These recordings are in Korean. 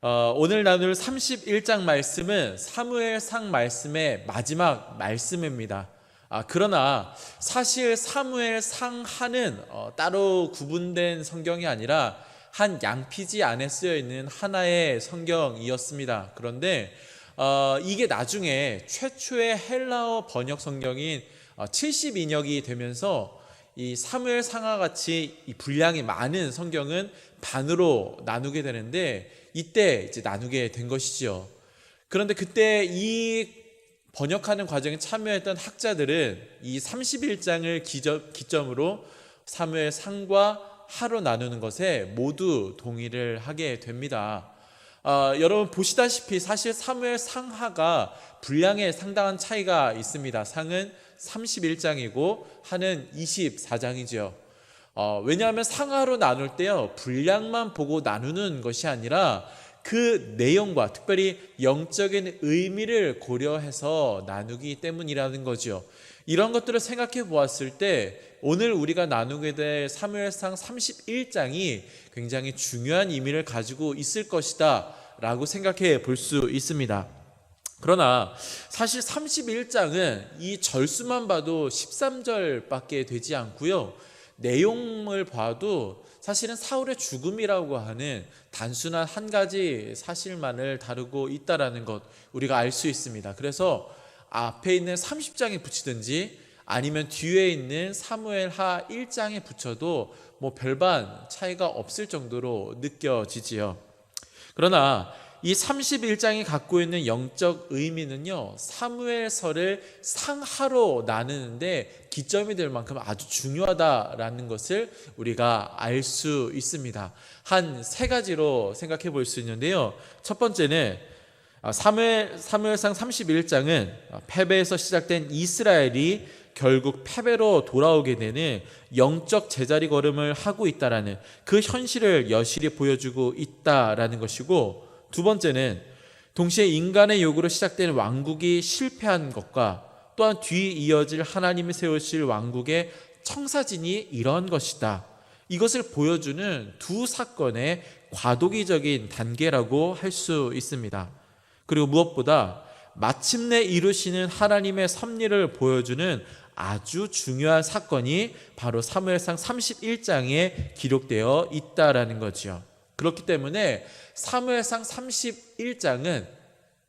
오늘 나눌 31장 말씀은 사무엘상 말씀의 마지막 말씀입니다. 그러나 사실 사무엘상하는 따로 구분된 성경이 아니라 한 양피지 안에 쓰여 있는 하나의 성경이었습니다. 그런데 이게 나중에 최초의 헬라어 번역 성경인 70인역이 되면서 이 사무엘상하 같이 이 분량이 많은 성경은 반으로 나누게 되는데 이때 이제 나누게 된 것이지요. 그런데 그때 이 번역하는 과정에 참여했던 학자들은 이 31장을 기점으로 사무엘상과 하로 나누는 것에 모두 동의를 하게 됩니다. 여러분 보시다시피 사실 사무엘상하가 분량에 상당한 차이가 있습니다. 상은 31장이고 하는 24장이죠. 왜냐하면 상하로 나눌 때요, 분량만 보고 나누는 것이 아니라 그 내용과 특별히 영적인 의미를 고려해서 나누기 때문이라는 거죠. 이런 것들을 생각해 보았을 때 오늘 우리가 나누게 될 사무엘상 31장이 굉장히 중요한 의미를 가지고 있을 것이다 라고 생각해 볼 수 있습니다. 그러나 사실 31장은 이 절수만 봐도 13절밖에 되지 않고요, 내용을 봐도 사실은 사울의 죽음이라고 하는 단순한 한 가지 사실만을 다루고 있다라는 것 우리가 알 수 있습니다. 그래서 앞에 있는 30장에 붙이든지 아니면 뒤에 있는 사무엘하 1장에 붙여도 뭐 별반 차이가 없을 정도로 느껴지지요. 그러나 이 31장이 갖고 있는 영적 의미는요, 사무엘서를 상하로 나누는데 기점이 될 만큼 아주 중요하다라는 것을 우리가 알 수 있습니다. 한 세 가지로 생각해 볼 수 있는데요. 첫 번째는 사무엘상 31장은 패배에서 시작된 이스라엘이 결국 패배로 돌아오게 되는 영적 제자리 걸음을 하고 있다라는 그 현실을 여실히 보여주고 있다라는 것이고, 두 번째는 동시에 인간의 요구로 시작된 왕국이 실패한 것과 또한 뒤 이어질 하나님이 세우실 왕국의 청사진이 이런 것이다, 이것을 보여주는 두 사건의 과도기적인 단계라고 할 수 있습니다. 그리고 무엇보다 마침내 이루시는 하나님의 섭리를 보여주는 아주 중요한 사건이 바로 사무엘상 31장에 기록되어 있다라는 거죠. 그렇기 때문에 사무엘상 31장은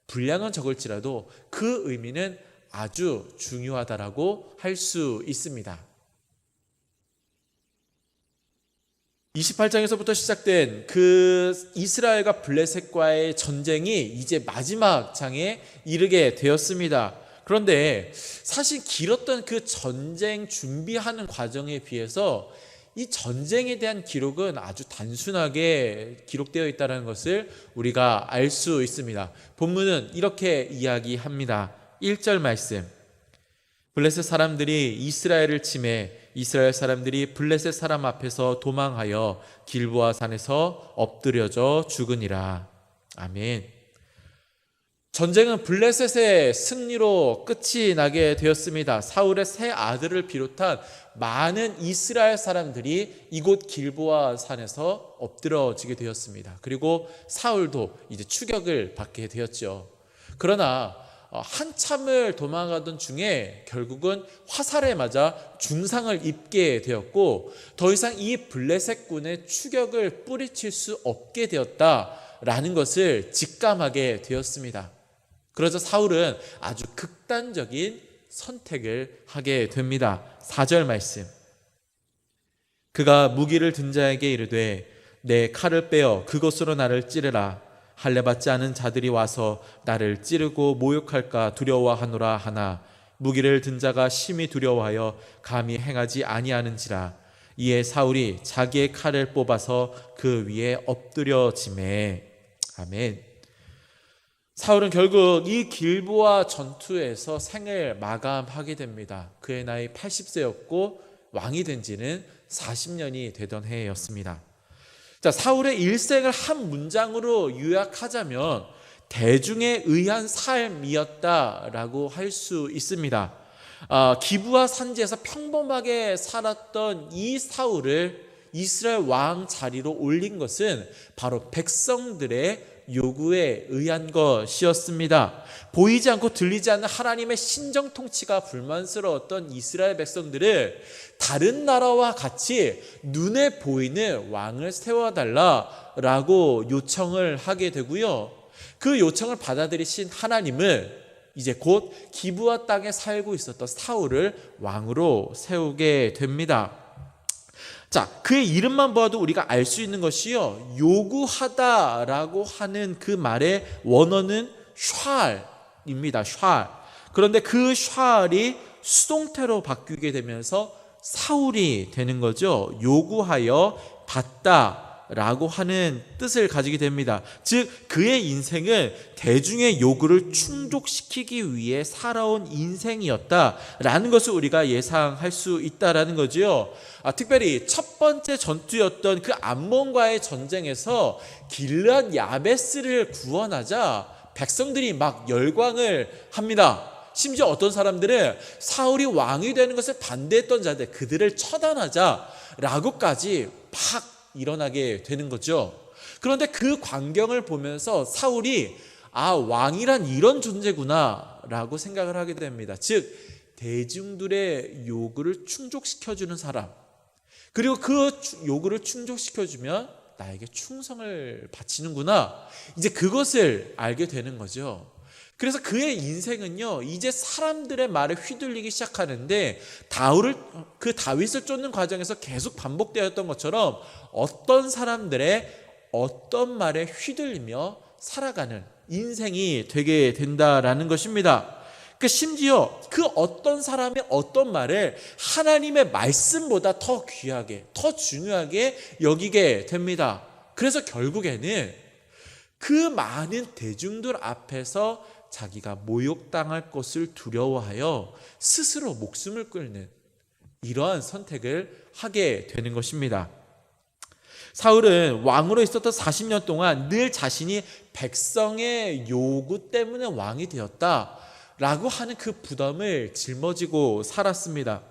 분량은 적을지라도 그 의미는 아주 중요하다라고 할 수 있습니다. 28장에서부터 시작된 그 이스라엘과 블레셋과의 전쟁이 이제 마지막 장에 이르게 되었습니다. 그런데 사실 길었던 그 전쟁 준비하는 과정에 비해서 이 전쟁에 대한 기록은 아주 단순하게 기록되어 있다는 것을 우리가 알 수 있습니다. 본문은 이렇게 이야기합니다. 1절 말씀, 블레셋 사람들이 이스라엘을 치매 이스라엘 사람들이 블레셋 사람 앞에서 도망하여 길보아 산에서 엎드려져 죽으니라. 아멘. 전쟁은 블레셋의 승리로 끝이 나게 되었습니다. 사울의 세 아들을 비롯한 많은 이스라엘 사람들이 이곳 길보아 산에서 엎드러지게 되었습니다. 그리고 사울도 이제 추격을 받게 되었죠. 그러나 한참을 도망가던 중에 결국은 화살에 맞아 중상을 입게 되었고 더 이상 이 블레셋군의 추격을 뿌리칠 수 없게 되었다라는 것을 직감하게 되었습니다. 그래서 사울은 아주 극단적인 선택을 하게 됩니다. 4절 말씀, 그가 무기를 든 자에게 이르되 내 칼을 빼어 그것으로 나를 찌르라. 할례받지 않은 자들이 와서 나를 찌르고 모욕할까 두려워하노라 하나 무기를 든 자가 심히 두려워하여 감히 행하지 아니하는지라. 이에 사울이 자기의 칼을 뽑아서 그 위에 엎드려지매. 아멘. 사울은 결국 이 길보아 전투에서 생을 마감하게 됩니다. 그의 나이 80세였고 왕이 된 지는 40년이 되던 해였습니다. 자, 사울의 일생을 한 문장으로 요약하자면 대중에 의한 삶이었다라고 할 수 있습니다. 기브아 산지에서 평범하게 살았던 이 사울을 이스라엘 왕 자리로 올린 것은 바로 백성들의 요구에 의한 것이었습니다. 보이지 않고 들리지 않는 하나님의 신정 통치가 불만스러웠던 이스라엘 백성들을 다른 나라와 같이 눈에 보이는 왕을 세워달라라고 요청을 하게 되고요. 그 요청을 받아들이신 하나님은 이제 곧 기브아 땅에 살고 있었던 사울을 왕으로 세우게 됩니다. 자, 그의 이름만 봐도 우리가 알 수 있는 것이요, 요구하다라고 하는 그 말의 원어는 샬입니다. 샬. 그런데 그 샬이 수동태로 바뀌게 되면서 사울이 되는 거죠. 요구하여 받다라고 하는 뜻을 가지게 됩니다. 즉 그의 인생은 대중의 요구를 충족시키기 위해 살아온 인생이었다라는 것을 우리가 예상할 수 있다라는 거죠. 특별히 첫 번째 전투였던 그 암몬과의 전쟁에서 길르앗 야베스를 구원하자 백성들이 막 열광을 합니다. 심지어 어떤 사람들은 사울이 왕이 되는 것을 반대했던 자들, 그들을 처단하자라고까지 막 일어나게 되는 거죠. 그런데 그 광경을 보면서 사울이 왕이란 이런 존재구나 라고 생각을 하게 됩니다. 즉 대중들의 요구를 충족시켜주는 사람, 그리고 그 요구를 충족시켜주면 나에게 충성을 바치는구나, 이제 그것을 알게 되는 거죠. 그래서 그의 인생은요, 이제 사람들의 말에 휘둘리기 시작하는데 다윗을 쫓는 과정에서 계속 반복되었던 것처럼 어떤 사람들의 어떤 말에 휘둘리며 살아가는 인생이 되게 된다라는 것입니다. 심지어 그 어떤 사람의 어떤 말을 하나님의 말씀보다 더 귀하게, 더 중요하게 여기게 됩니다. 그래서 결국에는 그 많은 대중들 앞에서 자기가 모욕당할 것을 두려워하여 스스로 목숨을 끊는 이러한 선택을 하게 되는 것입니다. 사울은 왕으로 있었던 40년 동안 늘 자신이 백성의 요구 때문에 왕이 되었다라고 하는 그 부담을 짊어지고 살았습니다.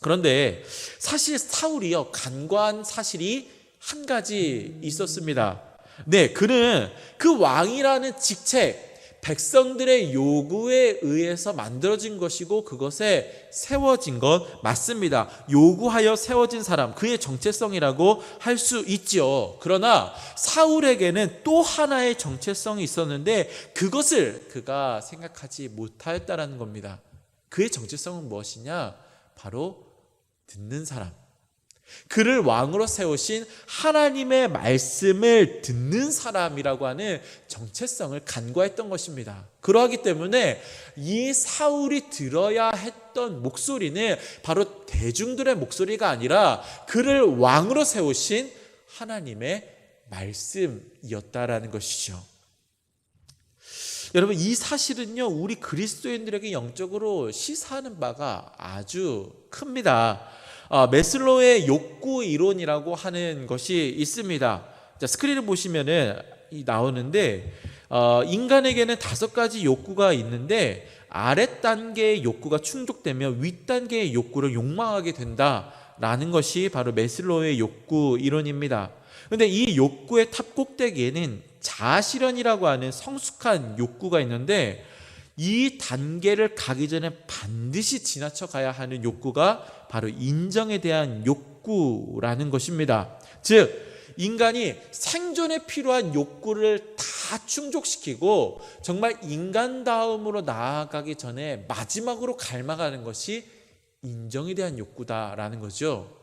그런데 사실 사울이요, 간과한 사실이 한 가지 있었습니다. 네, 그는 그 왕이라는 직책, 백성들의 요구에 의해서 만들어진 것이고 그것에 세워진 것 맞습니다. 요구하여 세워진 사람, 그의 정체성이라고 할 수 있죠. 그러나 사울에게는 또 하나의 정체성이 있었는데 그것을 그가 생각하지 못하였다는 겁니다. 그의 정체성은 무엇이냐? 바로 듣는 사람, 그를 왕으로 세우신 하나님의 말씀을 듣는 사람이라고 하는 정체성을 간과했던 것입니다. 그러하기 때문에 이 사울이 들어야 했던 목소리는 바로 대중들의 목소리가 아니라 그를 왕으로 세우신 하나님의 말씀이었다라는 것이죠. 여러분, 이 사실은요, 우리 그리스도인들에게 영적으로 시사하는 바가 아주 큽니다. 메슬로의 욕구 이론이라고 하는 것이 있습니다. 자, 스크린을 보시면은 나오는데 인간에게는 5가지 욕구가 있는데 아래 단계의 욕구가 충족되면 윗 단계의 욕구를 욕망하게 된다라는 것이 바로 메슬로의 욕구 이론입니다. 그런데 이 욕구의 탑 꼭대기에는 자아실현이라고 하는 성숙한 욕구가 있는데 이 단계를 가기 전에 반드시 지나쳐 가야 하는 욕구가 바로 인정에 대한 욕구라는 것입니다. 즉 인간이 생존에 필요한 욕구를 다 충족시키고 정말 인간다움으로 나아가기 전에 마지막으로 갈망하는 것이 인정에 대한 욕구다라는 거죠.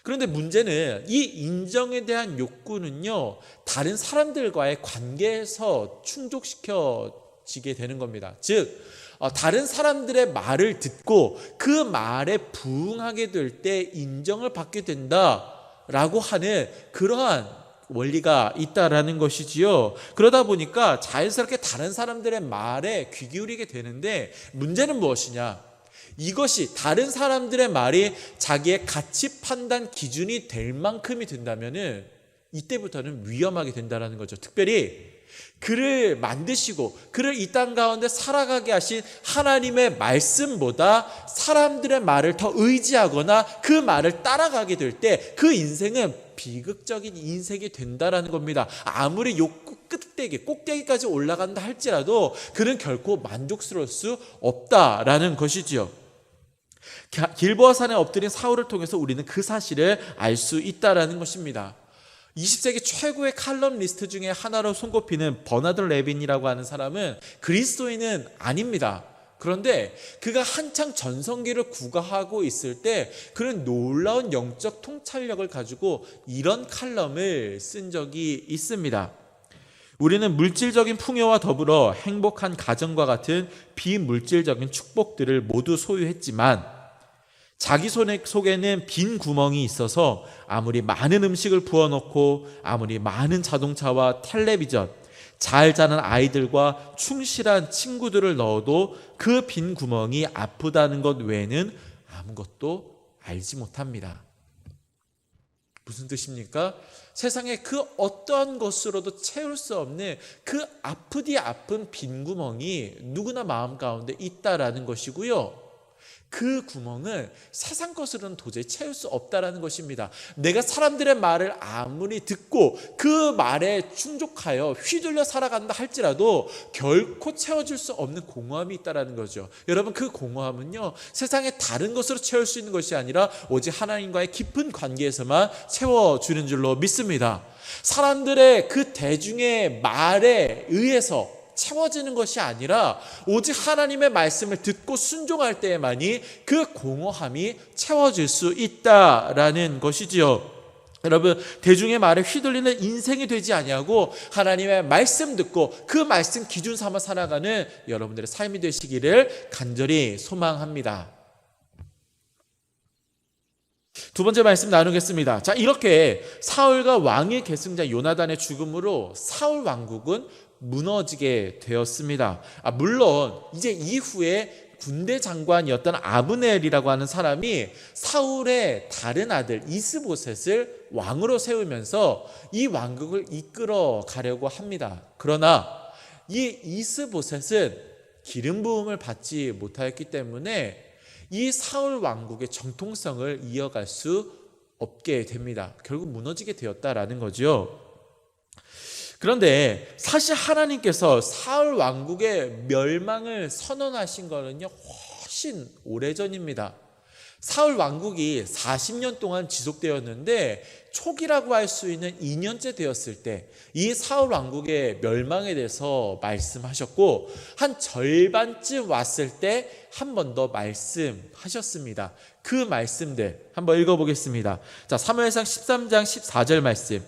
그런데 문제는 이 인정에 대한 욕구는요, 다른 사람들과의 관계에서 충족시켜지게 되는 겁니다. 즉 다른 사람들의 말을 듣고 그 말에 부응하게 될 때 인정을 받게 된다라고 하는 그러한 원리가 있다라는 것이지요. 그러다 보니까 자연스럽게 다른 사람들의 말에 귀 기울이게 되는데 문제는 무엇이냐? 이것이 다른 사람들의 말이 자기의 가치 판단 기준이 될 만큼이 된다면은 이때부터는 위험하게 된다라는 거죠. 특별히 그를 만드시고 그를 이 땅 가운데 살아가게 하신 하나님의 말씀보다 사람들의 말을 더 의지하거나 그 말을 따라가게 될 때 그 인생은 비극적인 인생이 된다라는 겁니다. 아무리 욕구 꼭대기까지 올라간다 할지라도 그는 결코 만족스러울 수 없다라는 것이지요. 길보아 산에 엎드린 사울을 통해서 우리는 그 사실을 알 수 있다라는 것입니다. 20세기 최고의 칼럼니스트 중에 하나로 손꼽히는 버나드 레빈이라고 하는 사람은 그리스도인은 아닙니다. 그런데 그가 한창 전성기를 구가하고 있을 때 그는 놀라운 영적 통찰력을 가지고 이런 칼럼을 쓴 적이 있습니다. 우리는 물질적인 풍요와 더불어 행복한 가정과 같은 비물질적인 축복들을 모두 소유했지만 자기 속에는 빈 구멍이 있어서 아무리 많은 음식을 부어놓고 아무리 많은 자동차와 텔레비전, 잘 자는 아이들과 충실한 친구들을 넣어도 그 빈 구멍이 아프다는 것 외에는 아무것도 알지 못합니다. 무슨 뜻입니까? 세상에 그 어떠한 것으로도 채울 수 없는 그 아프디 아픈 빈 구멍이 누구나 마음 가운데 있다라는 것이고요. 그 구멍은 세상 것으로는 도저히 채울 수 없다라는 것입니다. 내가 사람들의 말을 아무리 듣고 그 말에 충족하여 휘둘려 살아간다 할지라도 결코 채워줄 수 없는 공허함이 있다라는 거죠. 여러분, 그 공허함은요, 세상의 다른 것으로 채울 수 있는 것이 아니라 오직 하나님과의 깊은 관계에서만 채워주는 줄로 믿습니다. 사람들의 그 대중의 말에 의해서 채워지는 것이 아니라 오직 하나님의 말씀을 듣고 순종할 때에만이 그 공허함이 채워질 수 있다라는 것이지요. 여러분, 대중의 말에 휘둘리는 인생이 되지 아니하고 하나님의 말씀 듣고 그 말씀 기준 삼아 살아가는 여러분들의 삶이 되시기를 간절히 소망합니다. 두 번째 말씀 나누겠습니다. 자, 이렇게 사울과 왕의 계승자 요나단의 죽음으로 사울 왕국은 무너지게 되었습니다. 물론 이제 이후에 군대 장관이었던 아브넬이라고 하는 사람이 사울의 다른 아들 이스보셋을 왕으로 세우면서 이 왕국을 이끌어 가려고 합니다. 그러나 이 이스보셋은 기름 부음을 받지 못하였기 때문에 이 사울 왕국의 정통성을 이어갈 수 없게 됩니다. 결국 무너지게 되었다라는 거죠. 그런데 사실 하나님께서 사울 왕국의 멸망을 선언하신 것은요, 훨씬 오래전입니다. 사울 왕국이 40년 동안 지속되었는데 초기라고 할 수 있는 2년째 되었을 때 이 사울 왕국의 멸망에 대해서 말씀하셨고, 한 절반쯤 왔을 때 한 번 더 말씀하셨습니다. 그 말씀들 한번 읽어보겠습니다. 자, 사무엘상 13장 14절 말씀.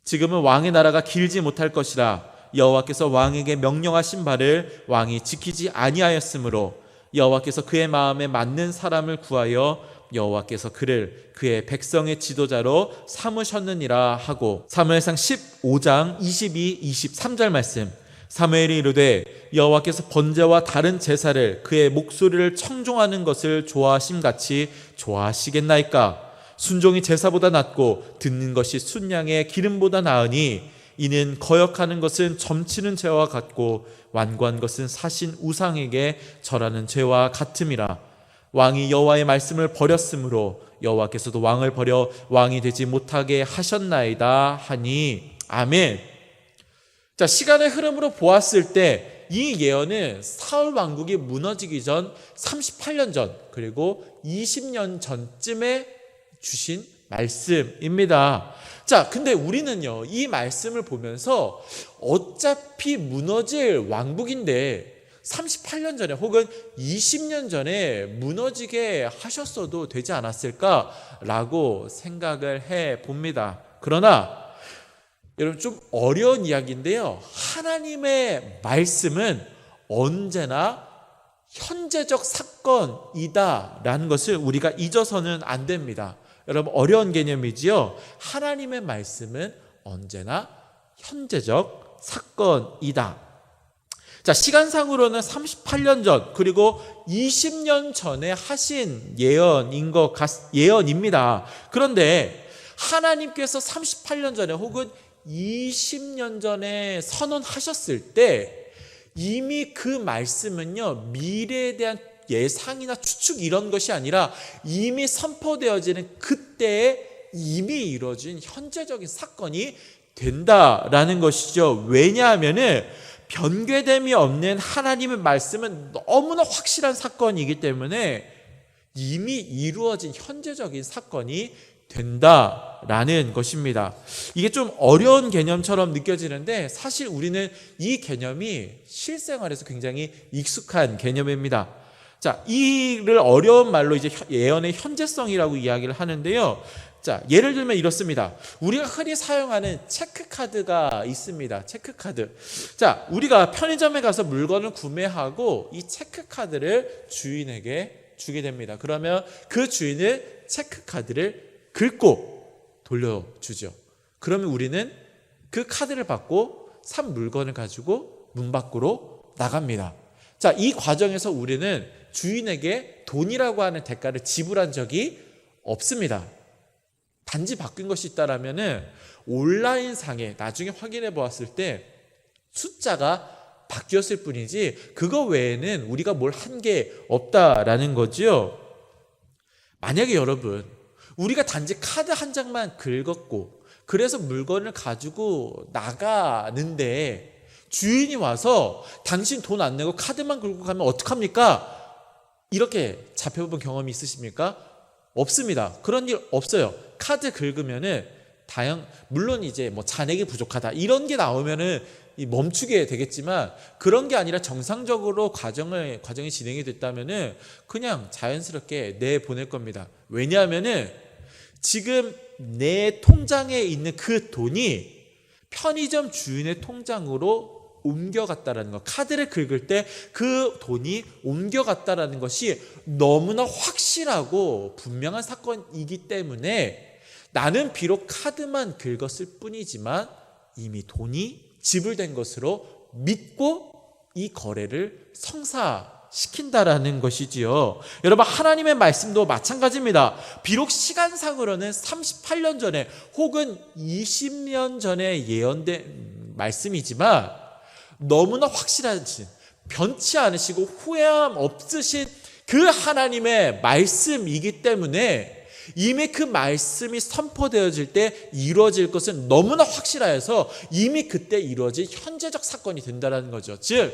지금은 왕의 나라가 길지 못할 것이라 여호와께서 왕에게 명령하신 바를 왕이 지키지 아니하였으므로 여호와께서 그의 마음에 맞는 사람을 구하여 여호와께서 그를 그의 백성의 지도자로 삼으셨느니라 하고, 사무엘상 15장 22, 23절 말씀. 사무엘이 이르되 여호와께서 번제와 다른 제사를 그의 목소리를 청종하는 것을 좋아하심같이 좋아하시겠나이까? 순종이 제사보다 낫고 듣는 것이 순양의 기름보다 나으니 이는 거역하는 것은 점치는 죄와 같고 완고한 것은 사신 우상에게 절하는 죄와 같음이라. 왕이 여호와의 말씀을 버렸으므로 여호와께서도 왕을 버려 왕이 되지 못하게 하셨나이다 하니. 아멘. 자, 시간의 흐름으로 보았을 때 이 예언은 사울 왕국이 무너지기 전 38년 전 그리고 20년 전쯤에 주신 말씀입니다. 자, 근데 우리는요, 이 말씀을 보면서 어차피 무너질 왕국인데 38년 전에 혹은 20년 전에 무너지게 하셨어도 되지 않았을까라고 생각을 해 봅니다. 그러나 여러분, 좀 어려운 이야기인데요, 하나님의 말씀은 언제나 현재적 사건이다라는 것을 우리가 잊어서는 안 됩니다. 여러분, 어려운 개념이지요. 하나님의 말씀은 언제나 현재적 사건이다. 자, 시간상으로는 38년 전 그리고 20년 전에 하신 예언입니다. 그런데 하나님께서 38년 전에 혹은 20년 전에 선언하셨을 때 이미 그 말씀은요, 미래에 대한 예상이나 추측 이런 것이 아니라 이미 선포되어지는 그때에 이미 이루어진 현재적인 사건이 된다라는 것이죠. 왜냐하면은 변개됨이 없는 하나님의 말씀은 너무나 확실한 사건이기 때문에 이미 이루어진 현재적인 사건이 된다라는 것입니다. 이게 좀 어려운 개념처럼 느껴지는데 사실 우리는 이 개념이 실생활에서 굉장히 익숙한 개념입니다. 자, 이를 어려운 말로 이제 예언의 현재성이라고 이야기를 하는데요. 자, 예를 들면 이렇습니다. 우리가 흔히 사용하는 체크카드가 있습니다. 체크카드. 자, 우리가 편의점에 가서 물건을 구매하고 이 체크카드를 주인에게 주게 됩니다. 그러면 그 주인은 체크카드를 긁고 돌려주죠. 그러면 우리는 그 카드를 받고 산 물건을 가지고 문 밖으로 나갑니다. 자, 이 과정에서 우리는 주인에게 돈이라고 하는 대가를 지불한 적이 없습니다. 단지 바뀐 것이 있다라면은 온라인상에 나중에 확인해 보았을 때 숫자가 바뀌었을 뿐이지 그거 외에는 우리가 뭘 한 게 없다라는 거죠. 만약에 여러분, 우리가 단지 카드 한 장만 긁었고 그래서 물건을 가지고 나가는데 주인이 와서 당신 돈 안 내고 카드만 긁고 가면 어떡합니까? 이렇게 잡혀본 경험이 있으십니까? 없습니다. 그런 일 없어요. 카드 긁으면은 물론 이제 뭐 잔액이 부족하다 이런 게 나오면은 멈추게 되겠지만 그런 게 아니라 정상적으로 과정이 진행이 됐다면은 그냥 자연스럽게 내보낼 겁니다. 왜냐하면은 지금 내 통장에 있는 그 돈이 편의점 주인의 통장으로 옮겨갔다라는 것, 카드를 긁을 때 그 돈이 옮겨갔다라는 것이 너무나 확실하고 분명한 사건이기 때문에 나는 비록 카드만 긁었을 뿐이지만 이미 돈이 지불된 것으로 믿고 이 거래를 성사시킨다라는 것이지요. 여러분, 하나님의 말씀도 마찬가지입니다. 비록 시간상으로는 38년 전에 혹은 20년 전에 예언된 말씀이지만 너무나 확실하신, 변치 않으시고 후회함 없으신 그 하나님의 말씀이기 때문에 이미 그 말씀이 선포되어질 때 이루어질 것은 너무나 확실하여서 이미 그때 이루어질 현재적 사건이 된다는 거죠. 즉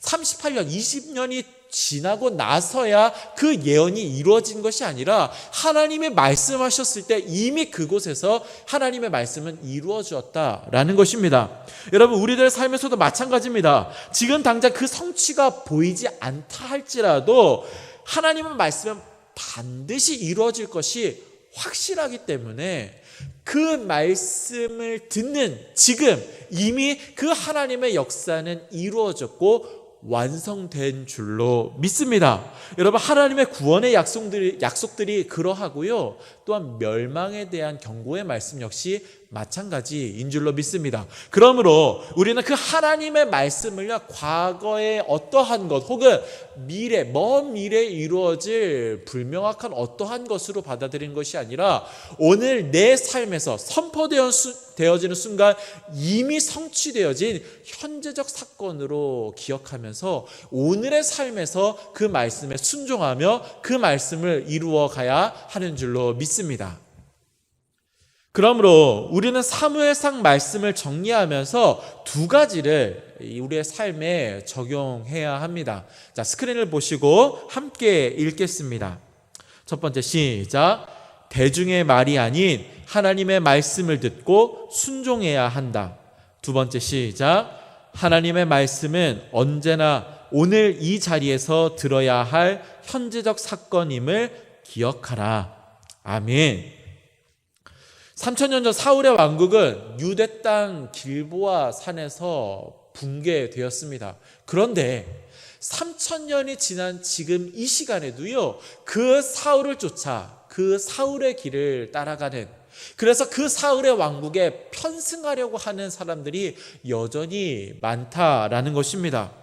38년, 20년이 지나고 나서야 그 예언이 이루어진 것이 아니라 하나님이 말씀하셨을 때 이미 그곳에서 하나님의 말씀은 이루어졌다라는 것입니다. 여러분, 우리들의 삶에서도 마찬가지입니다. 지금 당장 그 성취가 보이지 않다 할지라도 하나님의 말씀은 반드시 이루어질 것이 확실하기 때문에 그 말씀을 듣는 지금 이미 그 하나님의 역사는 이루어졌고 완성된 줄로 믿습니다. 여러분, 하나님의 구원의 약속들이 그러하고요. 또한 멸망에 대한 경고의 말씀 역시 마찬가지인 줄로 믿습니다. 그러므로 우리는 그 하나님의 말씀을요, 과거의 어떠한 것 혹은 먼 미래에 이루어질 불명확한 어떠한 것으로 받아들인 것이 아니라 오늘 내 삶에서 선포되어지는 순간 이미 성취되어진 현재적 사건으로 기억하면서 오늘의 삶에서 그 말씀에 순종하며 그 말씀을 이루어 가야 하는 줄로 믿습니다. 그러므로 우리는 사무엘상 말씀을 정리하면서 두 가지를 우리의 삶에 적용해야 합니다. 자, 스크린을 보시고 함께 읽겠습니다. 첫 번째, 시작. 대중의 말이 아닌 하나님의 말씀을 듣고 순종해야 한다. 두 번째, 시작. 하나님의 말씀은 언제나 오늘 이 자리에서 들어야 할 현재적 사건임을 기억하라. 아멘. 3000년 전 사울의 왕국은 유대 땅 길보아 산에서 붕괴되었습니다. 그런데 3000년이 지난 지금 이 시간에도요, 그 사울을 쫓아 그 사울의 길을 따라가는, 그래서 그 사울의 왕국에 편승하려고 하는 사람들이 여전히 많다라는 것입니다.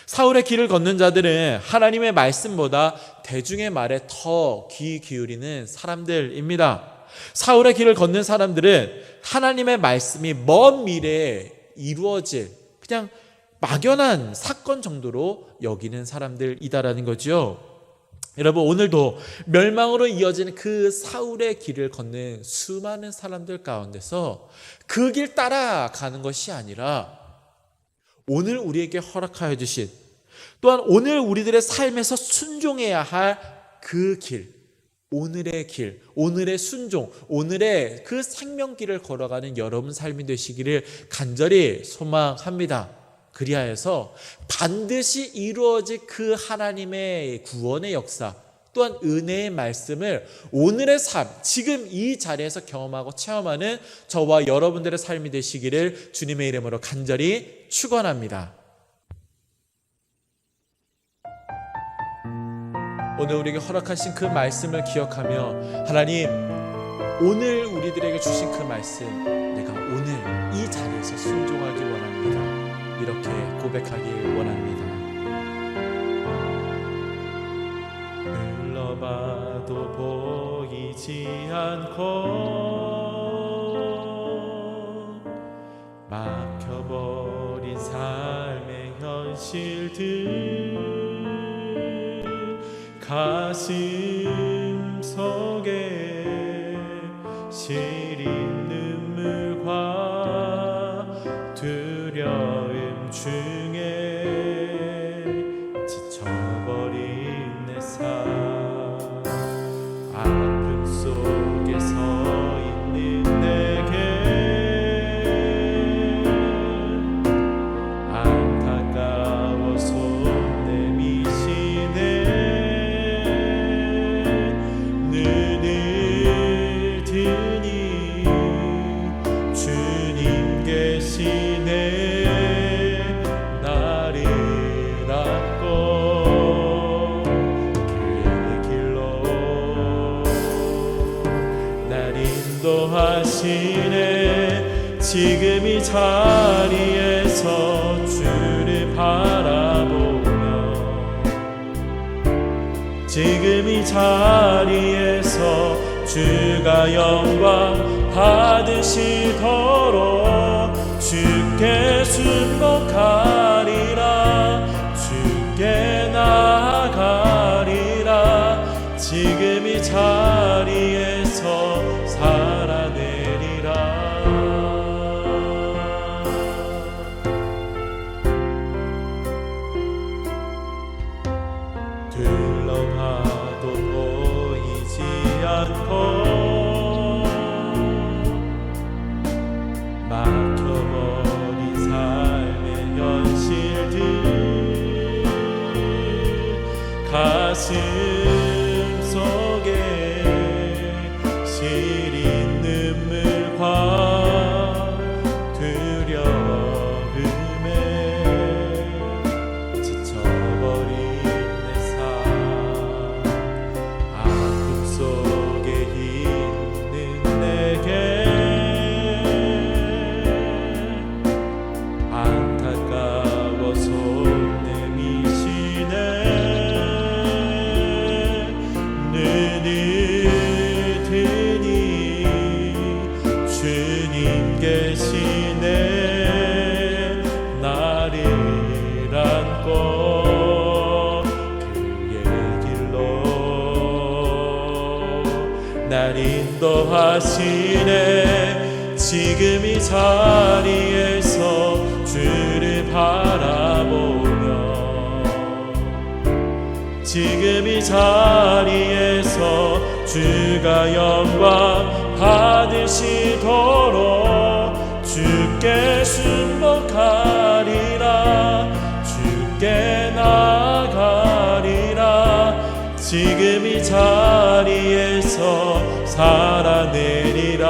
사울의 길을 걷는 자들은 하나님의 말씀보다 대중의 말에 더 귀 기울이는 사람들입니다. 사울의 길을 걷는 사람들은 하나님의 말씀이 먼 미래에 이루어질 그냥 막연한 사건 정도로 여기는 사람들이다라는 거죠. 여러분, 오늘도 멸망으로 이어지는 그 사울의 길을 걷는 수많은 사람들 가운데서 그 길 따라가는 것이 아니라 오늘 우리에게 허락하여 주신, 또한 오늘 우리들의 삶에서 순종해야 할 그 길, 오늘의 길, 오늘의 순종, 오늘의 그 생명길을 걸어가는 여러분 삶이 되시기를 간절히 소망합니다. 그리하여서 반드시 이루어질 그 하나님의 구원의 역사, 또한 은혜의 말씀을 오늘의 삶, 지금 이 자리에서 경험하고 체험하는 저와 여러분들의 삶이 되시기를 주님의 이름으로 간절히 축원합니다. 오늘 우리에게 허락하신 그 말씀을 기억하며, 하나님, 오늘 우리들에게 주신 그 말씀, 내가 오늘 이 자리에서 순종하기 원합니다. 이렇게 고백하길 원합니다. 흘러봐도 보이지 않고 막혀버린 삶의 현실들, 가슴 속에 시린 눈물과 두려움 중에 지쳐버린 내 삶, 아픔 속에 서 있는 내게 안타까워 손 내미시네. 눈을 드니 주님 계시네. 나를 안고 그의 길로 날 인도하시네. 지금 이 자리에서 주를 바라보며, 지금 이 자리에서 주가 영광 받으시도록 주께 순복하리라, 주께 나아가리라. 지금 이 자리에서 살아내리라. 둘러봐도 보이지 않고 막혀버린 삶의 현실들, 가슴 속에 시린 눈물과 두려움에 지쳐버린 내 삶, 아픔 속에 있는 내게 안타까워 손 내미시네. 눈을 드니 주님 계시네. 나를 안고 그의 길로 날 인도하시네. 지금 이 자리에서 주를 바라보며, 지금 이 자리에서 주가 영광 받으시도록 주께 순복하리라, 주께 나아가리라. 지금 이 자리에서 살아내리라.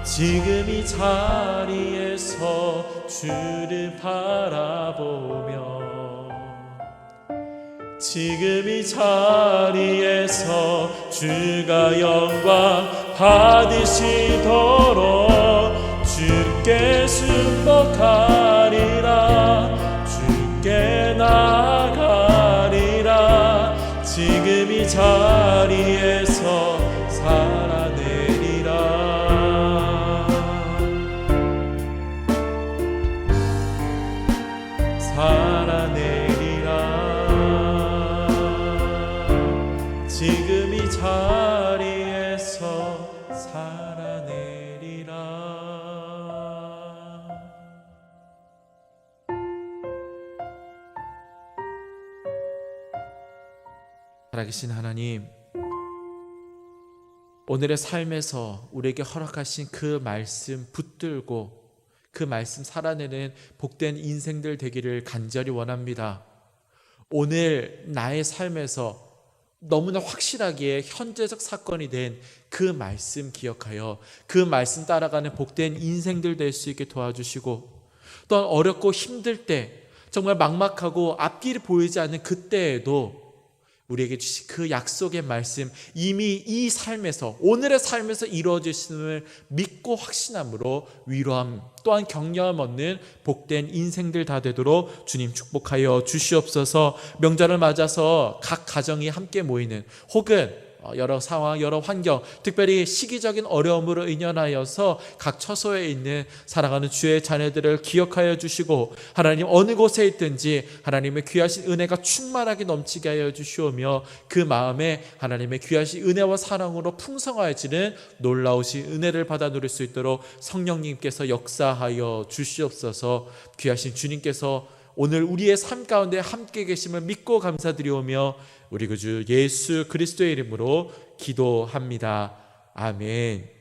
지금 이 자리에서 주를 바라보며, 지금 이 자리에서 주가 영광 받으시도록 주께 순복하리라, 주께 나아가리라. 지금 이 자리에 살아내리라 지금 이 자리에서 살아내리라. 살아계신 하나님, 오늘의 삶에서 우리에게 허락하신 그 말씀 붙들고 그 말씀 살아내는 복된 인생들 되기를 간절히 원합니다. 오늘 나의 삶에서 너무나 확실하게 현재적 사건이 된 그 말씀 기억하여 그 말씀 따라가는 복된 인생들 될 수 있게 도와주시고, 또한 어렵고 힘들 때, 정말 막막하고 앞길이 보이지 않는 그때에도 우리에게 주신 그 약속의 말씀, 이미 이 삶에서, 오늘의 삶에서 이루어지심을 믿고 확신함으로 위로함 또한 격려함 얻는 복된 인생들 다 되도록 주님 축복하여 주시옵소서. 명절을 맞아서 각 가정이 함께 모이는, 혹은 여러 상황, 여러 환경, 특별히 시기적인 어려움으로 인연하여서 각 처소에 있는 사랑하는 주의 자녀들을 기억하여 주시고, 하나님 어느 곳에 있든지 하나님의 귀하신 은혜가 충만하게 넘치게 하여 주시오며, 그 마음에 하나님의 귀하신 은혜와 사랑으로 풍성해지는 놀라우신 은혜를 받아 누릴 수 있도록 성령님께서 역사하여 주시옵소서. 귀하신 주님께서 오늘 우리의 삶 가운데 함께 계심을 믿고 감사드리오며 우리 그 주 예수 그리스도의 이름으로 기도합니다. 아멘.